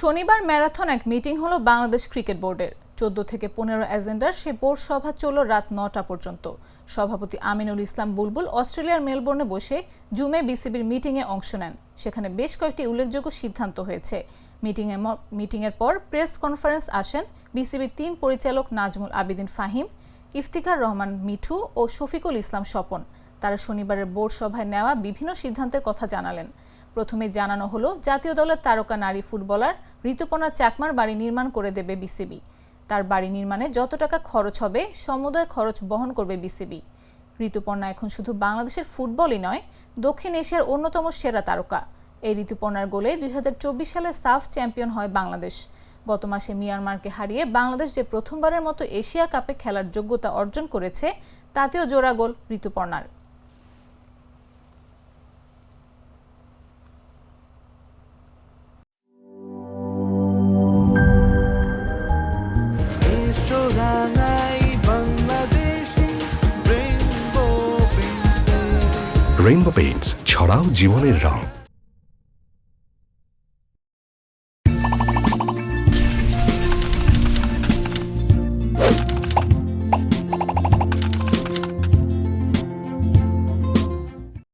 শনিবার ম্যারাথন এক মিটিং হলো বাংলাদেশ ক্রিকেট বোর্ডের। 14 থেকে 15 এজেন্ডার সে বোর্ড সভা চলল রাত 9টা পর্যন্ত। সভাপতি আমিনুল ইসলাম বুলবুল অস্ট্রেলিয়ার মেলবোর্নে বসে জুমে বিসিবির মিটিংয়ে অংশ নেন। সেখানে বেশ কয়েকটি উল্লেখযোগ্য সিদ্ধান্ত হয়েছে। মিটিংয়ের পর প্রেস কনফারেন্স আসেন বিসিবির 3 পরিচালক নাজমুল আবেদিন ফাহিম, ইফতিখার রহমান মিঠু ও শফিকুল ইসলাম স্বপন। তারা শনিবারের বোর্ড সভায় নেওয়া বিভিন্ন সিদ্ধান্তের কথা জানালেন। প্রথমে জানানো হলো জাতীয় দলের তারকা নারী ফুটবলার ঋতুপর্ণা চাকমার বাড়ি নির্মাণ করে দেবে বিসিবি। তার বাড়ি নির্মাণে যত টাকা খরচ হবে সমুদয় খরচ বহন করবে বিসিবি। ঋতুপর্ণা এখন শুধু বাংলাদেশের ফুটবলই নয়, দক্ষিণ এশিয়ার অন্যতম সেরা তারকা। এই ঋতুপর্ণার গোলে 2024 সালে সাফ চ্যাম্পিয়ন হয় বাংলাদেশ। গত মাসে মিয়ানমারকে হারিয়ে বাংলাদেশ যে প্রথমবারের মতো এশিয়া কাপে খেলার যোগ্যতা অর্জন করেছে, তাতেও জোড়া গোল ঋতুপর্ণার। রেইনবো পেইন্টস, ছড়াও জীবনের রং।